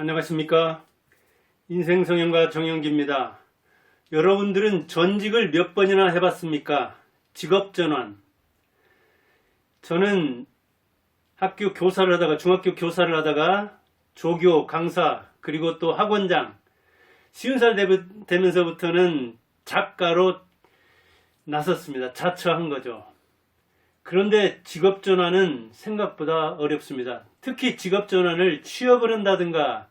안녕하십니까. 인생성형가 정영기입니다. 여러분들은 전직을 몇 번이나 해봤습니까? 직업전환. 저는 학교 교사를 하다가, 중학교 교사를 하다가 조교, 강사, 그리고 또 학원장, 50살 되면서부터는 작가로 나섰습니다. 자처한 거죠. 그런데 직업전환은 생각보다 어렵습니다. 특히 직업전환을 취업을 한다든가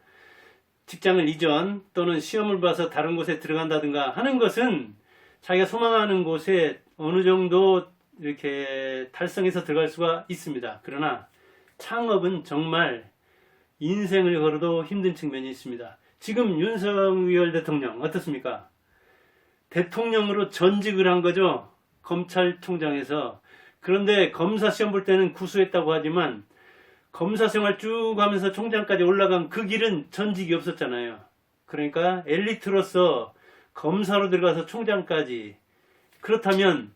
직장을 이전 또는 시험을 봐서 다른 곳에 들어간다든가 하는 것은 자기가 소망하는 곳에 어느 정도 이렇게 달성해서 들어갈 수가 있습니다. 그러나 창업은 정말 인생을 걸어도 힘든 측면이 있습니다. 지금 윤석열 대통령 어떻습니까? 대통령으로 전직을 한 거죠. 검찰총장에서. 그런데 검사 시험 볼 때는 구수했다고 하지만 검사 생활 쭉 하면서 총장까지 올라간 그 길은 전직이 없었잖아요. 그러니까 엘리트로서 검사로 들어가서 총장까지. 그렇다면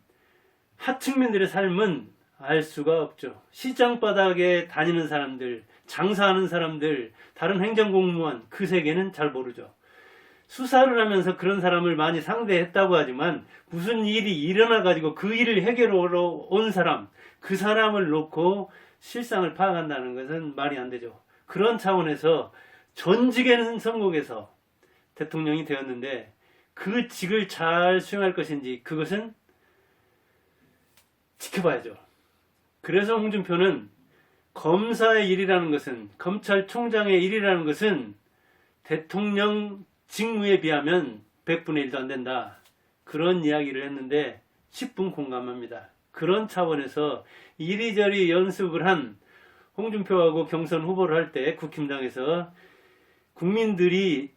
하층민들의 삶은 알 수가 없죠. 시장 바닥에 다니는 사람들, 장사하는 사람들, 다른 행정공무원, 그 세계는 잘 모르죠. 수사를 하면서 그런 사람을 많이 상대했다고 하지만 무슨 일이 일어나가지고 그 일을 해결하러 온 사람, 그 사람을 놓고 실상을 파악한다는 것은 말이 안 되죠. 그런 차원에서 전직에는 성공해서 대통령이 되었는데 그 직을 잘 수행할 것인지 그것은 지켜봐야죠. 그래서 홍준표는 검사의 일이라는 것은, 검찰총장의 일이라는 것은 대통령 직무에 비하면 100분의 1도 안 된다. 그런 이야기를 했는데 10분 공감합니다. 그런 차원에서 이리저리 연습을 한 홍준표하고 경선 후보를 할 때 국힘당에서 국민들이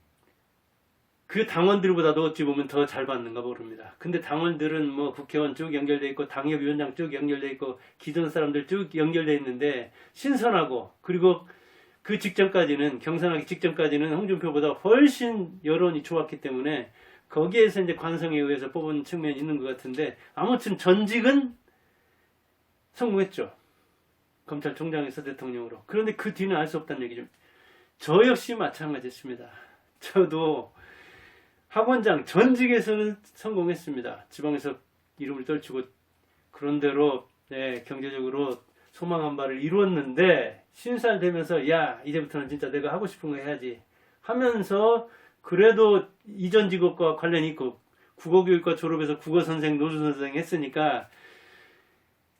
그 당원들보다도 어찌 보면 더 잘 받는가 모릅니다. 근데 당원들은 뭐 국회의원 쭉 연결돼 있고 당협위원장 쭉 연결돼 있고 기존 사람들 쭉 연결돼 있는데 신선하고, 그리고 그 직전까지는, 경선하기 직전까지는 홍준표보다 훨씬 여론이 좋았기 때문에 거기에서 이제 관성에 의해서 뽑은 측면이 있는 것 같은데, 아무튼 전직은 성공했죠. 검찰총장에서 대통령으로. 그런데 그 뒤는 알 수 없다는 얘기죠. 저 역시 마찬가지였습니다. 저도 학원장 전직에서는 성공했습니다. 지방에서 이름을 떨치고 그런대로 경제적으로 소망한 바를 이루었는데 50살 되면서 야, 이제부터는 진짜 내가 하고 싶은 거 해야지 하면서 그래도 이전 직업과 관련이 있고 국어교육과 졸업해서 국어선생, 노조선생 했으니까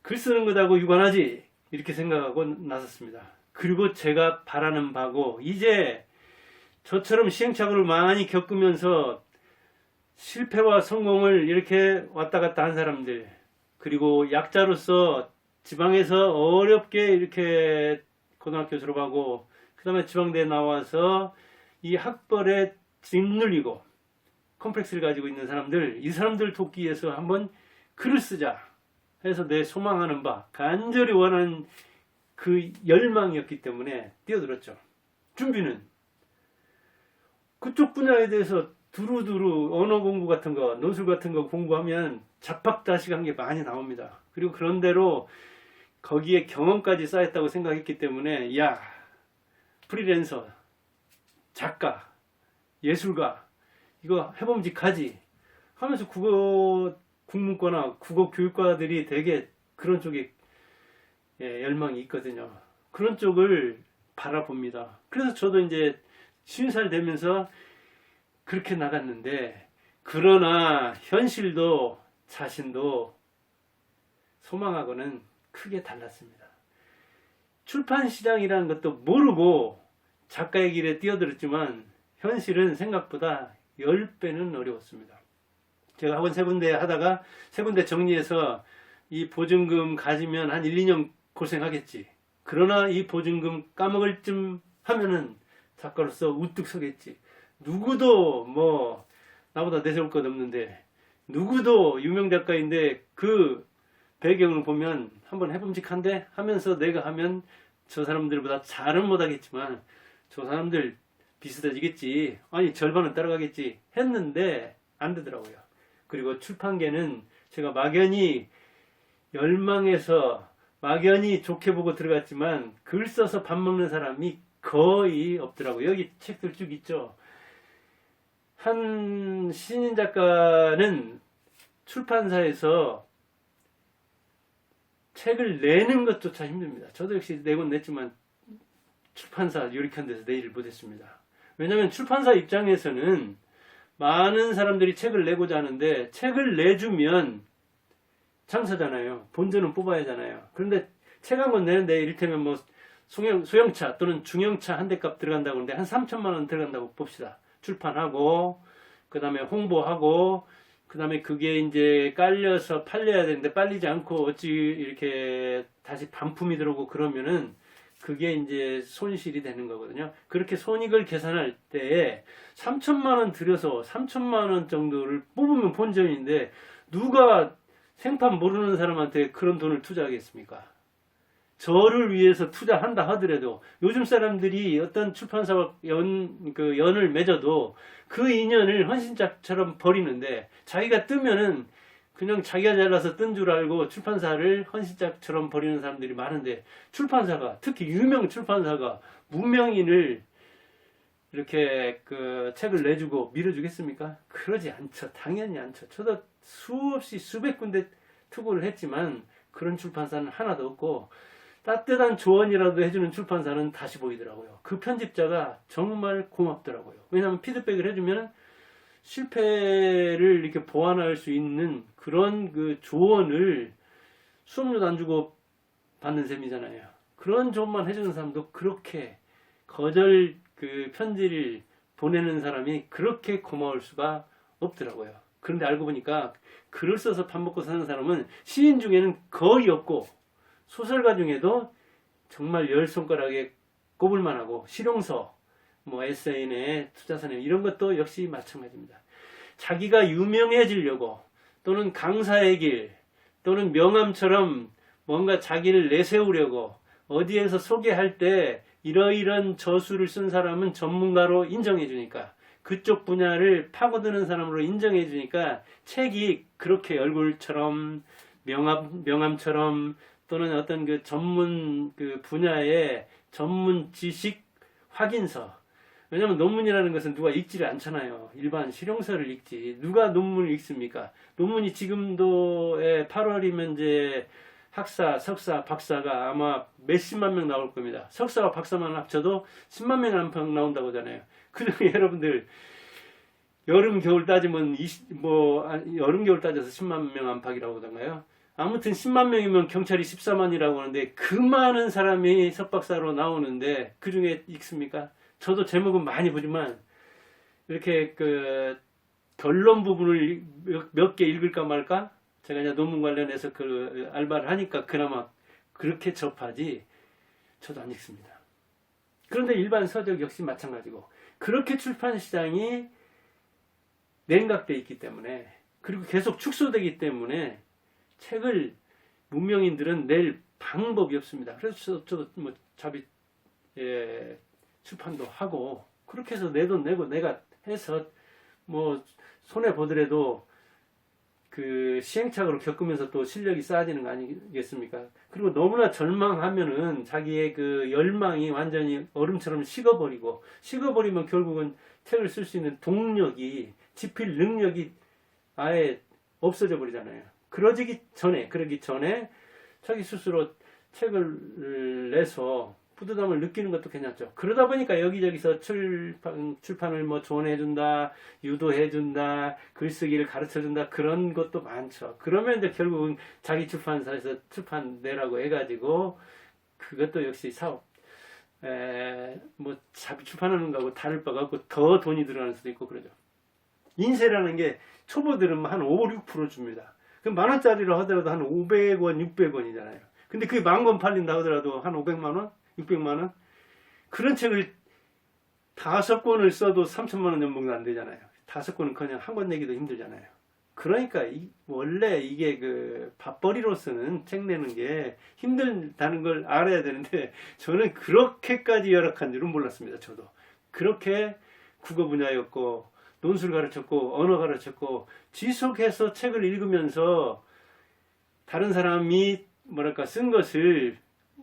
글 쓰는 것하고 유관하지 이렇게 생각하고 나섰습니다. 그리고 제가 바라는 바고, 이제 저처럼 시행착오를 많이 겪으면서 실패와 성공을 이렇게 왔다 갔다 한 사람들, 그리고 약자로서 지방에서 어렵게 이렇게 고등학교 졸업하고 그 다음에 지방대에 나와서 이 학벌에 짓눌리고 컴플렉스를 가지고 있는 사람들, 이 사람들 돕기 위해서 한번 글을 쓰자 해서 내 소망하는 바, 간절히 원하는 그 열망이었기 때문에 뛰어들었죠. 준비는 그쪽 분야에 대해서 두루두루 언어 공부 같은 거, 논술 같은 거 공부하면 잡학다식한 게 많이 나옵니다. 그리고 그런 대로 거기에 경험까지 쌓였다고 생각했기 때문에 야, 프리랜서, 작가, 예술가 이거 해봄직하지 하면서 국어 국문과나 국어 교육과들이 되게 그런 쪽에 열망이 있거든요. 그런 쪽을 바라봅니다. 그래서 저도 이제 50살 되면서 그렇게 나갔는데, 그러나 현실도 자신도 소망하고는 크게 달랐습니다. 출판 시장이라는 것도 모르고 작가의 길에 뛰어들었지만 현실은 생각보다 10배는 어려웠습니다. 제가 학원 3군데 하다가 3군데 정리해서 이 보증금 가지면 한 1, 2년 고생하겠지. 그러나 이 보증금 까먹을 쯤 하면은 작가로서 우뚝 서겠지. 누구도 뭐 나보다 내세울 것 없는데, 누구도 유명 작가인데 그 배경을 보면 한번 해봄직한데 하면서 내가 하면 저 사람들보다 잘은 못하겠지만 저 사람들 비슷해지겠지, 아니 절반은 따라가겠지 했는데 안 되더라고요. 그리고 출판계는 제가 막연히 열망해서 막연히 좋게 보고 들어갔지만 글 써서 밥 먹는 사람이 거의 없더라고요. 여기 책들 쭉 있죠. 한 신인 작가는 출판사에서 책을 내는 것조차 힘듭니다. 저도 역시 내곤 냈지만 출판사 유리한 데서 내지를 못했습니다. 왜냐하면 출판사 입장에서는 많은 사람들이 책을 내고자 하는데 책을 내주면 장사잖아요. 본전은 뽑아야 하잖아요. 그런데 책 한 권 내는데 이를테면 뭐 소형차 또는 중형차 한 대 값 들어간다고 하는데 한 3천만 원 들어간다고 봅시다. 출판하고 그 다음에 홍보하고 그 다음에 그게 이제 깔려서 팔려야 되는데 팔리지 않고 어찌 이렇게 다시 반품이 들어오고 그러면은 그게 이제 손실이 되는 거거든요. 그렇게 손익을 계산할 때 3천만 원 들여서 3천만 원 정도를 뽑으면 본전인데 누가 생판 모르는 사람한테 그런 돈을 투자하겠습니까? 저를 위해서 투자한다 하더라도 요즘 사람들이 어떤 출판사와 연을 맺어도 그 인연을 헌신짝처럼 버리는데 자기가 뜨면은 그냥 자기가 잘나서 뜬 줄 알고 출판사를 헌신짝처럼 버리는 사람들이 많은데 출판사가 특히 유명 출판사가 무명인을 이렇게 그 책을 내주고 밀어주겠습니까? 그러지 않죠. 당연히 않죠. 저도 수없이 수백 군데 투고를 했지만 그런 출판사는 하나도 없고 따뜻한 조언이라도 해주는 출판사는 다시 보이더라고요. 그 편집자가 정말 고맙더라고요. 왜냐하면 피드백을 해주면 실패를 이렇게 보완할 수 있는 그런 그 조언을 수업료도 안 주고 받는 셈이잖아요. 그런 조언만 해주는 사람도 그렇게 거절 그 편지를 보내는 사람이 그렇게 고마울 수가 없더라고요. 그런데 알고 보니까 글을 써서 밥 먹고 사는 사람은 시인 중에는 거의 없고 소설가 중에도 정말 열 손가락에 꼽을 만하고 실용서, 뭐 에세이네, 투자사네 이런 것도 역시 마찬가지입니다. 자기가 유명해지려고 또는 강사의 길 또는 명함처럼 뭔가 자기를 내세우려고 어디에서 소개할 때 이러이런 저술을 쓴 사람은 전문가로 인정해 주니까 그쪽 분야를 파고드는 사람으로 인정해 주니까 책이 그렇게 얼굴처럼 명함처럼 또는 어떤 그 전문 그 분야의 전문 지식 확인서. 왜냐하면 논문이라는 것은 누가 읽지를 않잖아요. 일반 실용서를 읽지. 누가 논문을 읽습니까? 논문이 지금도 8월이면 이제 학사, 석사, 박사가 아마 몇십만 명 나올 겁니다. 석사와 박사만 합쳐도 10만 명 안팎 나온다고 하잖아요. 그중에 여러분들 여름 겨울 따지면 여름 겨울 따져서 10만 명 안팎이라고 하던가요? 아무튼 10만 명이면 경찰이 14만이라고 하는데 그 많은 사람이 석박사로 나오는데 그 중에 읽습니까? 저도 제목은 많이 보지만 이렇게 그 결론 부분을 몇 개 읽을까 말까? 제가 이제 논문 관련해서 그 알바를 하니까 그나마 그렇게 접하지 저도 안 읽습니다. 그런데 일반 서적 역시 마찬가지고 그렇게 출판 시장이 냉각되어 있기 때문에 그리고 계속 축소되기 때문에 책을 문명인들은 낼 방법이 없습니다. 그래서 저도 뭐 자비 출판도 하고 그렇게 해서 내 돈 내고 내가 해서 뭐 손해 보더라도 그 시행착오를 겪으면서 또 실력이 쌓아지는 거 아니겠습니까? 그리고 너무나 절망하면은 자기의 그 열망이 완전히 얼음처럼 식어버리면 결국은 책을 쓸 수 있는 동력이 집필 능력이 아예 없어져 버리잖아요. 그러기 전에 자기 스스로 책을 내서 뿌듯함을 느끼는 것도 괜찮죠. 그러다 보니까 여기저기서 출판을 뭐 조언해준다, 유도해준다, 글쓰기를 가르쳐준다, 그런 것도 많죠. 그러면 이제 결국은 자기 출판사에서 출판 내라고 해가지고, 그것도 역시 사업, 뭐, 자비 출판하는 거하고 다를 바가 없고, 더 돈이 들어가는 수도 있고, 그러죠. 인쇄라는 게 초보들은 한 5, 6% 줍니다. 그럼 만원짜리로 하더라도 한 500원, 600원이잖아요. 근데 그게 10,000권 팔린다 하더라도 한 500만원? 600만원? 그런 책을 5권을 써도 3,000만원 연봉도 안 되잖아요. 5권은 그냥 한 권 내기도 힘들잖아요. 그러니까 원래 이게 그 밥벌이로서는 책 내는 게 힘들다는 걸 알아야 되는데 저는 그렇게까지 열악한 줄은 몰랐습니다. 저도. 그렇게 국어 분야였고 논술 가르쳤고 언어 가르쳤고 지속해서 책을 읽으면서 다른 사람이 뭐랄까 쓴 것을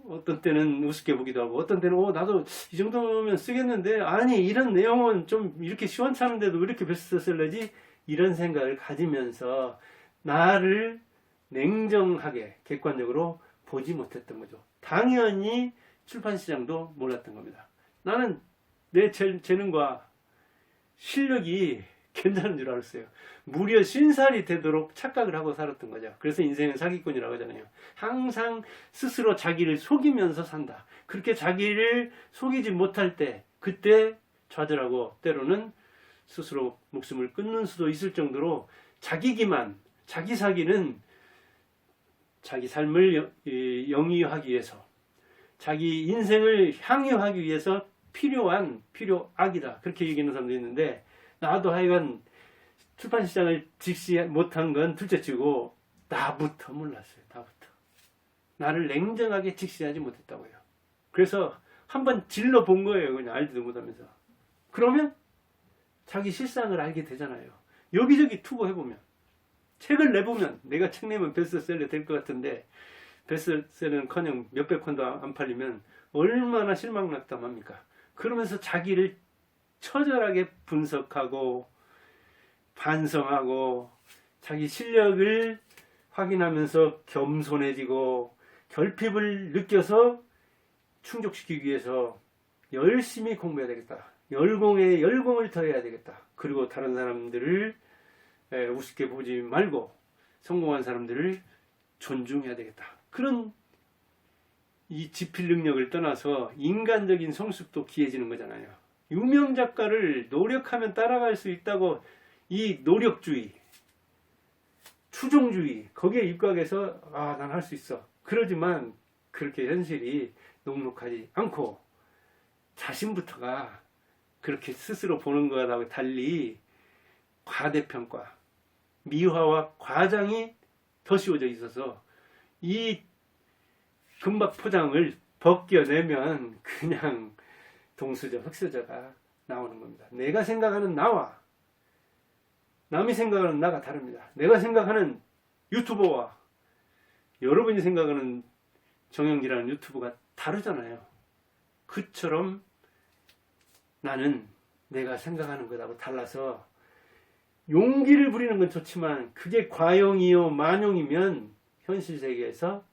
어떤 때는 우습게 보기도 하고 어떤 때는 나도 이 정도면 쓰겠는데 아니 이런 내용은 좀 이렇게 시원찮은데도 왜 이렇게 베스트셀러지 이런 생각을 가지면서 나를 냉정하게 객관적으로 보지 못했던 거죠. 당연히 출판시장도 몰랐던 겁니다. 나는 내 재능과 실력이 괜찮은 줄 알았어요. 무려 50살이 되도록 착각을 하고 살았던 거죠. 그래서 인생은 사기꾼이라고 하잖아요. 항상 스스로 자기를 속이면서 산다. 그렇게 자기를 속이지 못할 때 그때 좌절하고 때로는 스스로 목숨을 끊는 수도 있을 정도로 자기 기만, 자기 사기는 자기 삶을 영위하기 위해서 자기 인생을 향유하기 위해서 필요악이다. 그렇게 얘기하는 사람도 있는데 나도 하여간 출판시장을 직시 못한 건 둘째치고 나부터 몰랐어요. 나부터. 나를 냉정하게 직시하지 못했다고요. 그래서 한번 질러 본 거예요. 그냥 알지도 못하면서. 그러면 자기 실상을 알게 되잖아요. 여기저기 투고해보면 책을 내보면 내가 책 내면 베스트셀러 될 것 같은데 베스트셀러는커녕 몇백 권도 안 팔리면 얼마나 실망낙담합니까? 그러면서 자기를 처절하게 분석하고 반성하고 자기 실력을 확인하면서 겸손해지고 결핍을 느껴서 충족시키기 위해서 열심히 공부해야 되겠다. 열공에 열공을 더해야 되겠다. 그리고 다른 사람들을 우습게 보지 말고 성공한 사람들을 존중해야 되겠다. 그런 이 지필 능력을 떠나서 인간적인 성숙도 기해지는 거잖아요. 유명 작가를 노력하면 따라갈 수 있다고 이 노력주의, 추종주의 거기에 입각해서 난 할 수 있어. 그러지만 그렇게 현실이 녹록하지 않고 자신부터가 그렇게 스스로 보는 것하고 달리 과대평가, 미화와 과장이 더 씌워져 있어서 이 금박 포장을 벗겨내면 그냥 동수저, 흑수저가 나오는 겁니다. 내가 생각하는 나와 남이 생각하는 나가 다릅니다. 내가 생각하는 유튜버와 여러분이 생각하는 정영기라는 유튜버가 다르잖아요. 그처럼 나는 내가 생각하는 것하고 달라서 용기를 부리는 건 좋지만 그게 과용이요 만용이면 현실 세계에서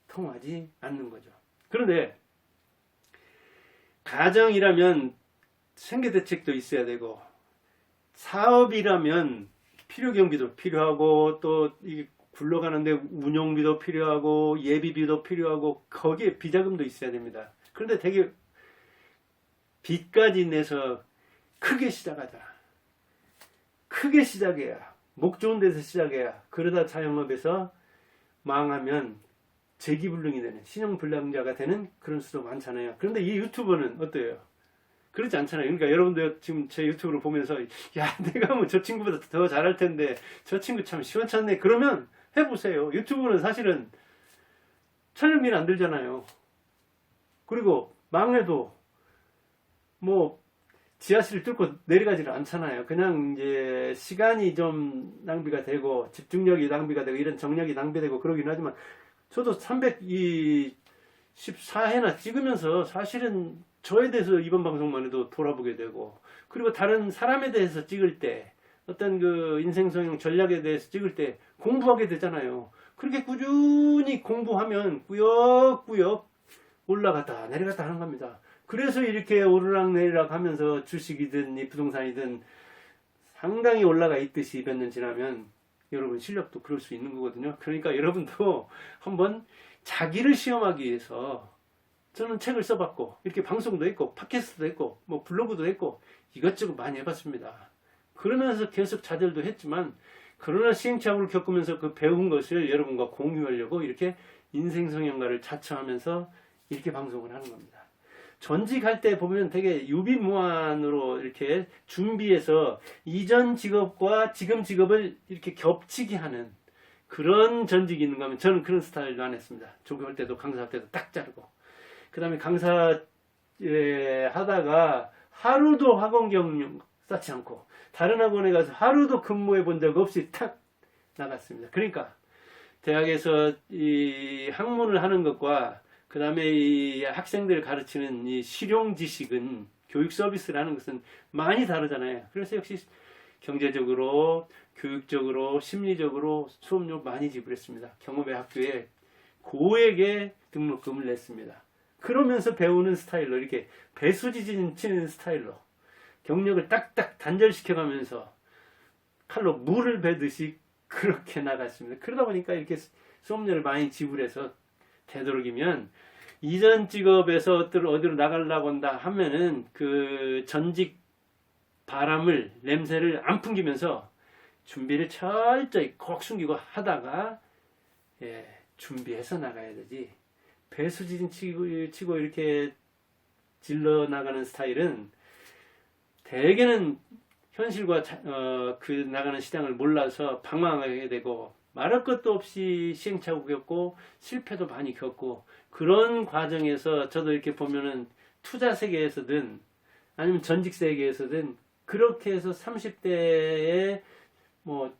통하지 않는 거죠. 그런데 가정이라면 생계대책도 있어야 되고 사업이라면 필요경비도 필요하고 또 굴러가는데 운영비도 필요하고 예비비도 필요하고 거기에 비자금도 있어야 됩니다. 그런데 되게 빚까지 내서 크게 시작하자. 크게 시작해야 목 좋은 데서 시작해야 그러다 자영업에서 망하면 재기불능이 되는 신용불량자가 되는 그런 수도 많잖아요. 그런데 이 유튜버는 어때요? 그렇지 않잖아요. 그러니까 여러분들 지금 제 유튜브를 보면서 야 내가 뭐 저 친구보다 더 잘할 텐데 저 친구 참 시원찮네 그러면 해보세요. 유튜브는 사실은 촬영비는 안 들잖아요. 그리고 망해도 뭐 지하실을 뚫고 내려가지를 않잖아요. 그냥 이제 시간이 좀 낭비가 되고 집중력이 낭비가 되고 이런 정력이 낭비되고 그러긴 하지만 저도 314회나 찍으면서 사실은 저에 대해서 이번 방송만 해도 돌아보게 되고 그리고 다른 사람에 대해서 찍을 때 어떤 그 인생성형 전략에 대해서 찍을 때 공부하게 되잖아요. 그렇게 꾸준히 공부하면 꾸역꾸역 올라갔다 내려갔다 하는 겁니다. 그래서 이렇게 오르락내리락 하면서 주식이든 이 부동산이든 상당히 올라가 있듯이 몇 년 지나면 여러분 실력도 그럴 수 있는 거거든요. 그러니까 여러분도 한번 자기를 시험하기 위해서 저는 책을 써봤고 이렇게 방송도 했고 팟캐스트도 했고 뭐 블로그도 했고 이것저것 많이 해봤습니다. 그러면서 계속 좌절도 했지만 그러나 시행착오를 겪으면서 그 배운 것을 여러분과 공유하려고 이렇게 인생성형가를 자처하면서 이렇게 방송을 하는 겁니다. 전직할 때 보면 되게 유비무환으로 이렇게 준비해서 이전 직업과 지금 직업을 이렇게 겹치게 하는 그런 전직이 있는가 하면 저는 그런 스타일도 안 했습니다. 조교할 때도 강사할 때도 딱 자르고 그 다음에 강사 하다가 하루도 학원 경력 쌓지 않고 다른 학원에 가서 하루도 근무해 본 적 없이 탁 나갔습니다. 그러니까 대학에서 이 학문을 하는 것과 그 다음에 이 학생들을 가르치는 이 실용 지식은 교육 서비스라는 것은 많이 다르잖아요. 그래서 역시 경제적으로, 교육적으로, 심리적으로 수업료 많이 지불했습니다. 경험의 학교에 고액의 등록금을 냈습니다. 그러면서 배우는 스타일로 이렇게 배수지진 치는 스타일로 경력을 딱딱 단절시켜가면서 칼로 물을 베듯이 그렇게 나갔습니다. 그러다 보니까 이렇게 수업료를 많이 지불해서 되도록이면 이전 직업에서 어디로 나가려고 한다 하면은 그 전직 바람을, 냄새를 안 풍기면서 준비를 철저히 콕 숨기고 하다가 준비해서 나가야 되지. 배수지진 치고 이렇게 질러 나가는 스타일은 대개는 현실과 그 나가는 시장을 몰라서 방황하게 되고 말할 것도 없이 시행착오 겪고 실패도 많이 겪고 그런 과정에서 저도 이렇게 보면은 투자 세계에서든 아니면 전직 세계에서든 그렇게 해서 30대에 뭐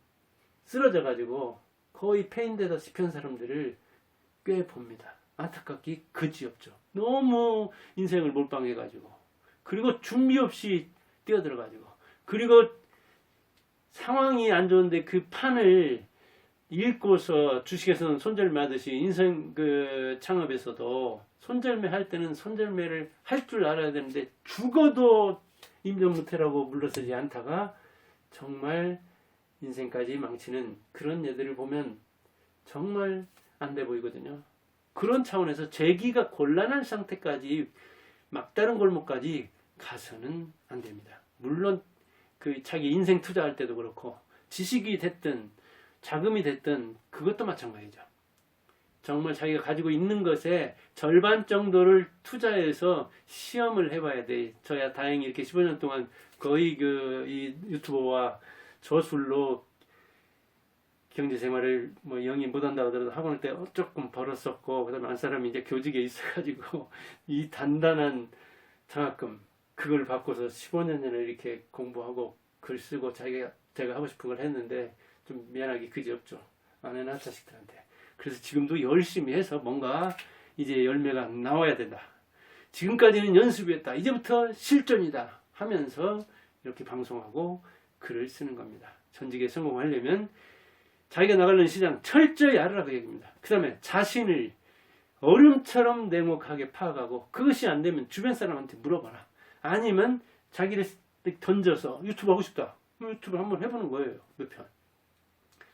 쓰러져 가지고 거의 폐인되다시피 한 사람들을 꽤 봅니다. 안타깝기 그지없죠. 너무 인생을 몰빵해 가지고 그리고 준비 없이 뛰어들어 가지고 그리고 상황이 안 좋은데 그 판을 읽고서 주식에서는 손절매 하듯이 인생 그 창업에서도 손절매 할 때는 손절매를 할 줄 알아야 되는데 죽어도 임종 못해라고 물러서지 않다가 정말 인생까지 망치는 그런 예들을 보면 정말 안 돼 보이거든요. 그런 차원에서 재기가 곤란한 상태까지 막다른 골목까지 가서는 안 됩니다. 물론 그 자기 인생 투자할 때도 그렇고 지식이 됐든 자금이 됐든 그것도 마찬가지죠. 정말 자기가 가지고 있는 것에 절반 정도를 투자해서 시험을 해봐야 돼. 저야 다행히 이렇게 15년 동안 거의 이 유튜버와 저술로 경제 생활을 뭐 영위 못한다고 하더라도 학원을 때 조금 벌었었고, 그 다음에 한 사람이 이제 교직에 있어가지고 이 단단한 장학금 그걸 받고서 15년 전에 이렇게 공부하고 글 쓰고 제가 하고 싶은 걸 했는데 좀 미안하기 그지없죠. 아내나 자식들한테. 그래서 지금도 열심히 해서 뭔가 이제 열매가 나와야 된다. 지금까지는 연습이었다. 이제부터 실전이다 하면서 이렇게 방송하고 글을 쓰는 겁니다. 전직에 성공하려면 자기가 나가는 시장 철저히 알아라 그 얘기입니다. 그 다음에 자신을 얼음처럼 냉혹하게 파악하고 그것이 안 되면 주변 사람한테 물어봐라. 아니면 자기를 던져서 유튜브 하고 싶다. 유튜브 한번 해보는 거예요. 몇 편.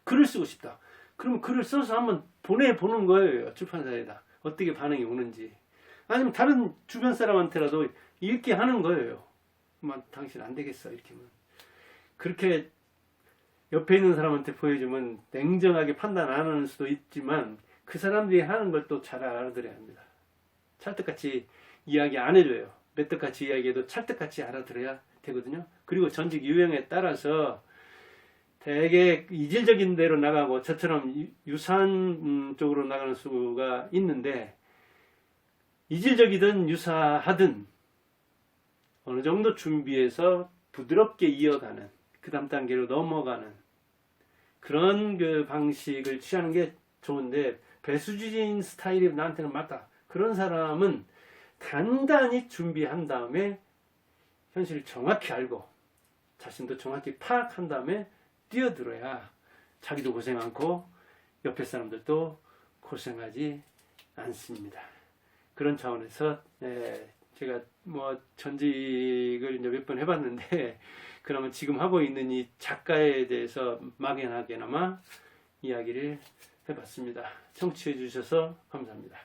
글을 쓰고 싶다. 그러면 글을 써서 한번 보내보는 거예요. 출판사에다. 어떻게 반응이 오는지. 아니면 다른 주변 사람한테라도 읽게 하는 거예요. 당신 안 되겠어. 이렇게 하면. 그렇게 옆에 있는 사람한테 보여주면 냉정하게 판단 안 하는 수도 있지만 그 사람들이 하는 걸 또 잘 알아들어야 합니다. 찰떡같이 이야기 안 해줘요. 멧떡같이 이야기해도 찰떡같이 알아들어야 되거든요. 그리고 전직 유형에 따라서 되게 이질적인 데로 나가고 저처럼 유사한 쪽으로 나가는 수가 있는데 이질적이든 유사하든 어느 정도 준비해서 부드럽게 이어가는 그 다음 단계로 넘어가는 그런 그 방식을 취하는 게 좋은데 배수지진 스타일이 나한테는 맞다. 그런 사람은 단단히 준비한 다음에 현실을 정확히 알고 자신도 정확히 파악한 다음에 뛰어들어야 자기도 고생 않고 옆에 사람들도 고생하지 않습니다. 그런 차원에서 제가 뭐 전직을 이제 몇 번 해봤는데 그러면 지금 하고 있는 이 작가에 대해서 막연하게나마 이야기를 해봤습니다. 청취해 주셔서 감사합니다.